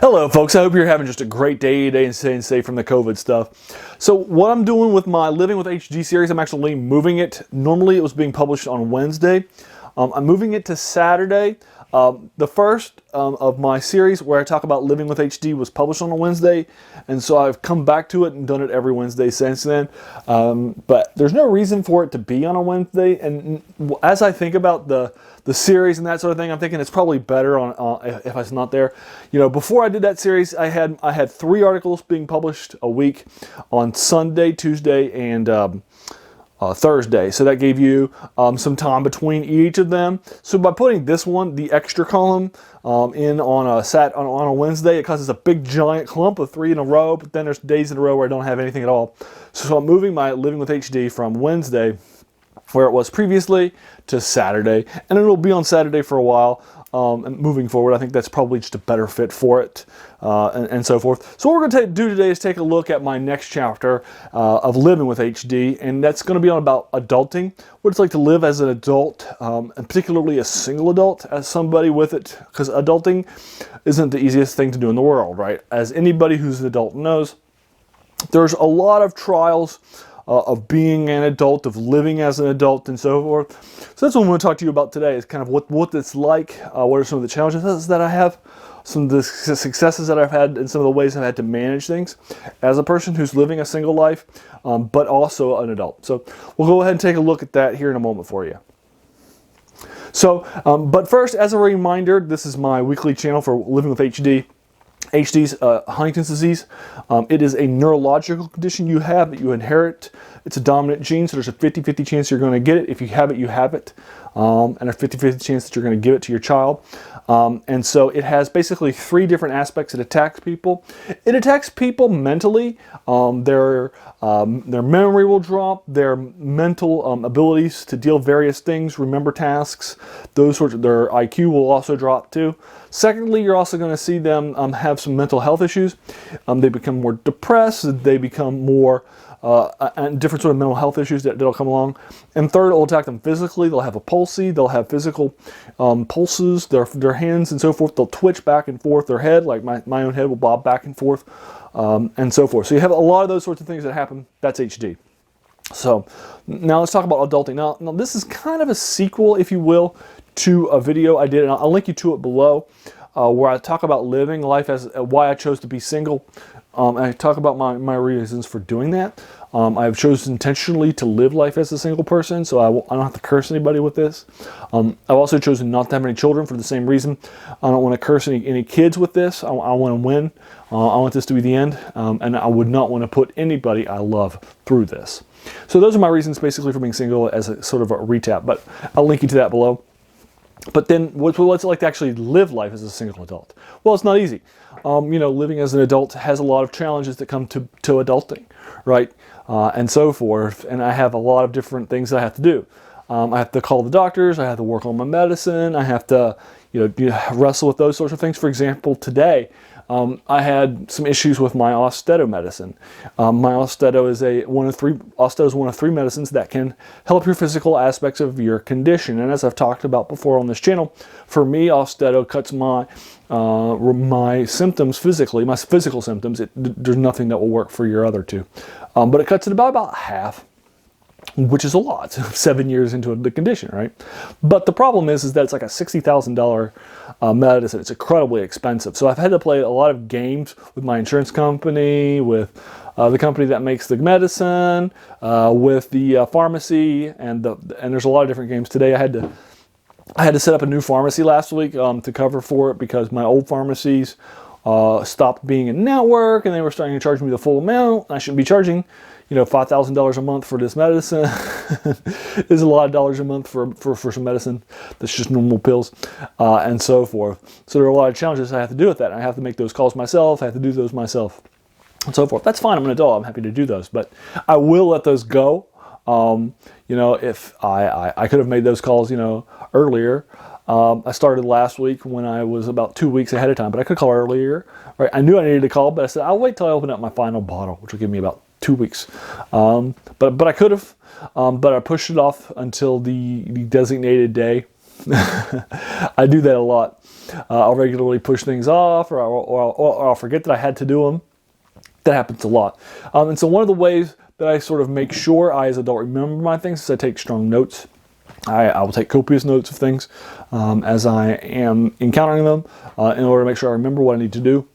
Hello folks, I hope you're having just a great day today and staying safe from the COVID stuff. So what I'm doing with my Living with HD series, I'm actually moving it. Normally it was being published on Wednesday. I'm moving it to Saturday. The first of my series where I talk about Living with HD was published on a Wednesday, and so I've come back to it and done it every Wednesday since then. But there's no reason for it to be on a Wednesday, and as I think about the series and that sort of thing, I'm thinking it's probably better on if it's not there. You know, before I did that series, I had 3 articles being published a week on Sunday, Tuesday, and Thursday. So that gave you some time between each of them. So by putting this one, the extra column, in on a Wednesday, it causes a big giant clump of 3 in a row. But then there's days in a row where I don't have anything at all. So I'm moving my Living with HD from Wednesday, where it was previously, to Saturday, and it'll be on Saturday for a while. And moving forward, I think that's probably just a better fit for it, and so forth. So what we're going to do today is take a look at my next chapter of Living with HD, and that's going to be on about adulting, what it's like to live as an adult, and particularly a single adult, as somebody with it, because adulting isn't the easiest thing to do in the world, right? As anybody who's an adult knows, there's a lot of trials of being an adult, of living as an adult, and so forth. So that's what I'm going to talk to you about today, is kind of what it's like, what are some of the challenges that I have, some of the successes that I've had, and some of the ways I've had to manage things as a person who's living a single life, but also an adult. So we'll go ahead and take a look at that here in a moment for you. So, but first, as a reminder, this is my weekly channel for Living with HD. HD's Huntington's disease. It is a neurological condition you have that you inherit. It's a dominant gene, so there's a 50-50 chance you're going to get it. If you have it, you have it. And a 50-50 chance that you're going to give it to your child. And so it has basically 3 different aspects. It attacks people. It attacks people mentally. Their memory will drop. Their mental abilities to deal with various things, remember tasks, those sorts of, their IQ will also drop too. Secondly, you're also going to see them have some mental health issues. They become more depressed. They become more and different sort of mental health issues that'll come along. And third, it'll attack them physically. They'll have a palsy. They'll have physical pulses. Their hands and so forth. They'll twitch back and forth. Their head, like my own head, will bob back and forth, and so forth. So you have a lot of those sorts of things that happen. That's HD. So now let's talk about adulting. Now this is kind of a sequel, if you will, to a video I did, and I'll link you to it below, where I talk about living life as why I chose to be single. And I talk about my reasons for doing that. I've chosen intentionally to live life as a single person, so I don't have to curse anybody with this. I've also chosen not to have any children for the same reason. I don't want to curse any kids with this. I want to win. I want this to be the end, and I would not want to put anybody I love through this. So those are my reasons basically for being single, as a sort of a recap, but I'll link you to that below. But then what's it like to actually live life as a single adult? Well, it's not easy. You know, living as an adult has a lot of challenges that come to adulting, right? And so forth. And I have a lot of different things that I have to do. I have to call the doctors. I have to work on my medicine. I have to, wrestle with those sorts of things. For example, today, I had some issues with my Austedo medicine. My Austedo is one of 3 medicines that can help your physical aspects of your condition. And as I've talked about before on this channel, for me, Austedo cuts my symptoms physically, my physical symptoms. There's nothing that will work for your other 2, but it cuts it about half, which is a lot, 7 years into the condition, right? But the problem is that it's like a $60,000 medicine. It's incredibly expensive. So I've had to play a lot of games with my insurance company, with the company that makes the medicine, with the pharmacy, and there's a lot of different games. Today I had to set up a new pharmacy last week to cover for it, because my old pharmacies stopped being in network, and they were starting to charge me the full amount. I shouldn't be charging $5,000 a month for this medicine. Is a lot of dollars a month for some medicine that's just normal pills, and so forth. So there are a lot of challenges I have to do with that. I have to make those calls myself. I have to do those myself, and so forth. That's fine. I'm an adult. I'm happy to do those, but I will let those go. If I could have made those calls, earlier. I started last week when I was about 2 weeks ahead of time, but I could call earlier. Right? I knew I needed to call, but I said I'll wait till I open up my final bottle, which will give me about 2 weeks. But I could have, but I pushed it off until the designated day I do that a lot. I'll regularly push things off, or I'll forget that I had to do them. That happens a lot. And so one of the ways that I sort of make sure I, as an adult, remember my things is I take strong notes. I will take copious notes of things as I am encountering them in order to make sure I remember what I need to do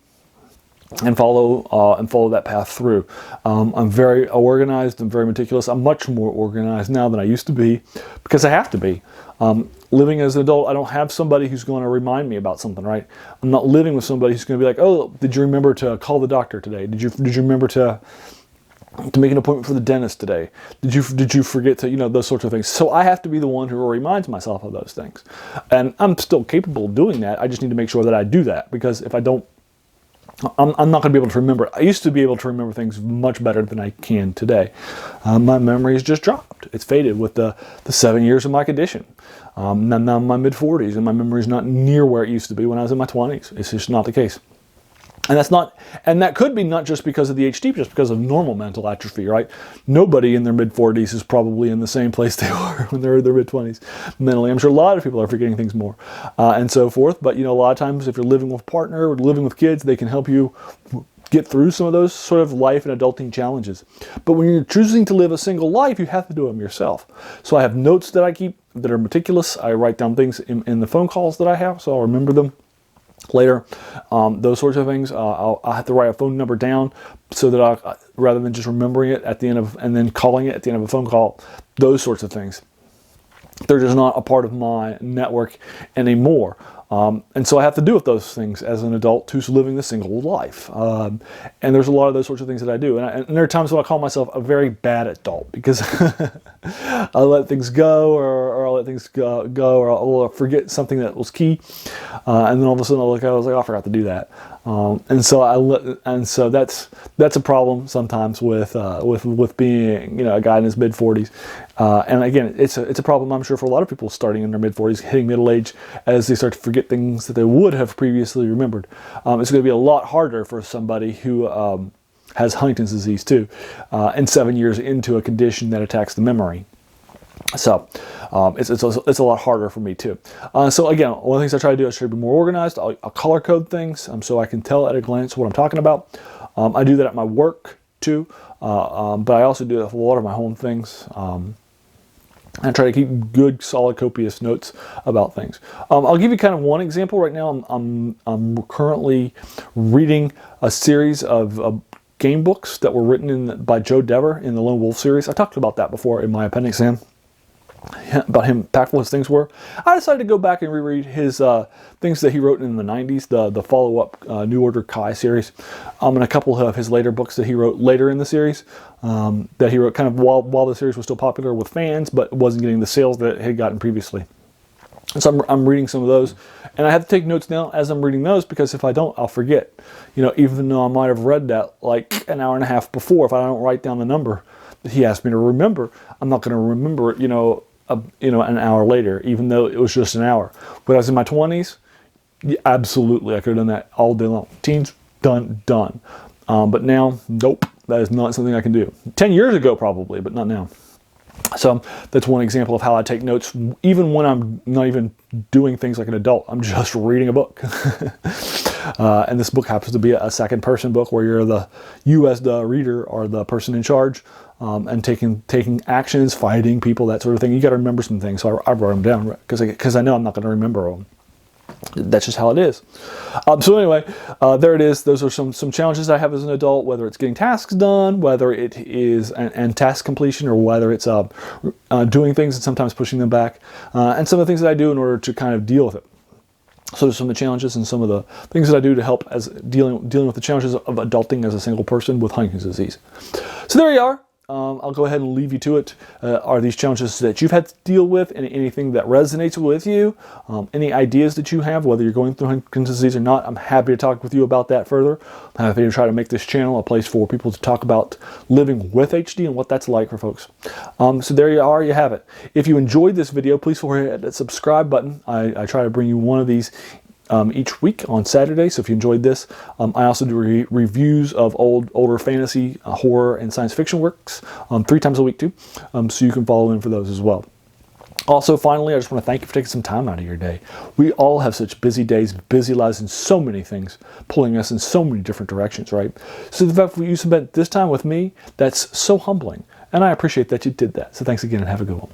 and follow that path through. I'm very organized. I'm very meticulous. I'm much more organized now than I used to be because I have to be. Living as an adult, I don't have somebody who's going to remind me about something, right? I'm not living with somebody who's going to be like, oh, did you remember to call the doctor today? Did you remember to make an appointment for the dentist today? Did you forget to, those sorts of things? So I have to be the one who reminds myself of those things. And I'm still capable of doing that. I just need to make sure that I do that, because if I don't, I'm not going to be able to remember. I used to be able to remember things much better than I can today. My memory has just dropped. It's faded with the 7 years of my condition. Now I'm in my mid-40s, and my memory is not near where it used to be when I was in my 20s. It's just not the case. And that could be not just because of the HD, but just because of normal mental atrophy, right? Nobody in their mid-40s is probably in the same place they were when they were in their mid-20s mentally. I'm sure a lot of people are forgetting things more and so forth. But, a lot of times if you're living with a partner or living with kids, they can help you get through some of those sort of life and adulting challenges. But when you're choosing to live a single life, you have to do them yourself. So I have notes that I keep that are meticulous. I write down things in the phone calls that I have, so I'll remember them later. Those sorts of things. I'll have to write a phone number down so that rather than just remembering it at the end of, and then calling it at the end of a phone call, those sorts of things. They're just not a part of my network anymore. And so I have to do with those things as an adult who's living the single life. And there's a lot of those sorts of things that I do. And there are times when I call myself a very bad adult because I let things go, or I'll let things go, or I'll forget something that was key. And then all of a sudden I'll look at it, I was like, oh, I forgot to do that. And so that's a problem sometimes with being a guy in his mid-40s. And again, it's a problem I'm sure for a lot of people starting in their mid-40s, hitting middle age, as they start to forget things that they would have previously remembered. It's going to be a lot harder for somebody who has Huntington's disease too, and 7 years into a condition that attacks the memory. So it's a lot harder for me too. So again, one of the things I try to do is try to be more organized. I'll color code things so I can tell at a glance what I'm talking about. I do that at my work too, but I also do that with a lot of my home things. I try to keep good, solid, copious notes about things. I'll give you kind of one example right now. I'm currently reading a series of game books that were written by Joe Dever in the Lone Wolf series. I talked about that before in my appendix, about how impactful his things were. I decided to go back and reread his things that he wrote in the 90s, the follow-up New Order Kai series, and a couple of his later books that he wrote later in the series, that he wrote kind of while the series was still popular with fans, but wasn't getting the sales that it had gotten previously. So I'm reading some of those, and I have to take notes now as I'm reading those, because if I don't, I'll forget. Even though I might have read that like an hour and a half before, if I don't write down the number that he asked me to remember, I'm not going to remember it, an hour later, even though it was just an hour. When I was in my 20s, yeah, absolutely, I could have done that all day long. Teens, done. But now, nope, that is not something I can do. 10 years ago, probably, but not now. So that's one example of how I take notes, even when I'm not even doing things like an adult. I'm just reading a book. And this book happens to be a second-person book where you as the reader are the person in charge, and taking actions, fighting people, that sort of thing. You got to remember some things. So I wrote them down because I know I'm not going to remember them. That's just how it is. So anyway, there it is. Those are some challenges I have as an adult, whether it's getting tasks done, whether it is and task completion, or whether it's doing things and sometimes pushing them back, and some of the things that I do in order to kind of deal with it. So there's some of the challenges and some of the things that I do to help as dealing with the challenges of adulting as a single person with Huntington's disease. So there you are. I'll go ahead and leave you to it. Are these challenges that you've had to deal with, and anything that resonates with you? Any ideas that you have, whether you're going through Huntington's disease or not? I'm happy to talk with you about that further. I'm happy to try to make this channel a place for people to talk about living with HD and what that's like for folks. So there you are, you have it. If you enjoyed this video, please hit that subscribe button. I try to bring you one of these each week on Saturday. So if you enjoyed this, I also do reviews of older fantasy, horror, and science fiction works 3 times a week too. So you can follow in for those as well. Also, finally, I just want to thank you for taking some time out of your day. We all have such busy days, busy lives, and so many things pulling us in so many different directions, right? So the fact that you spent this time with me, that's so humbling. And I appreciate that you did that. So thanks again and have a good one.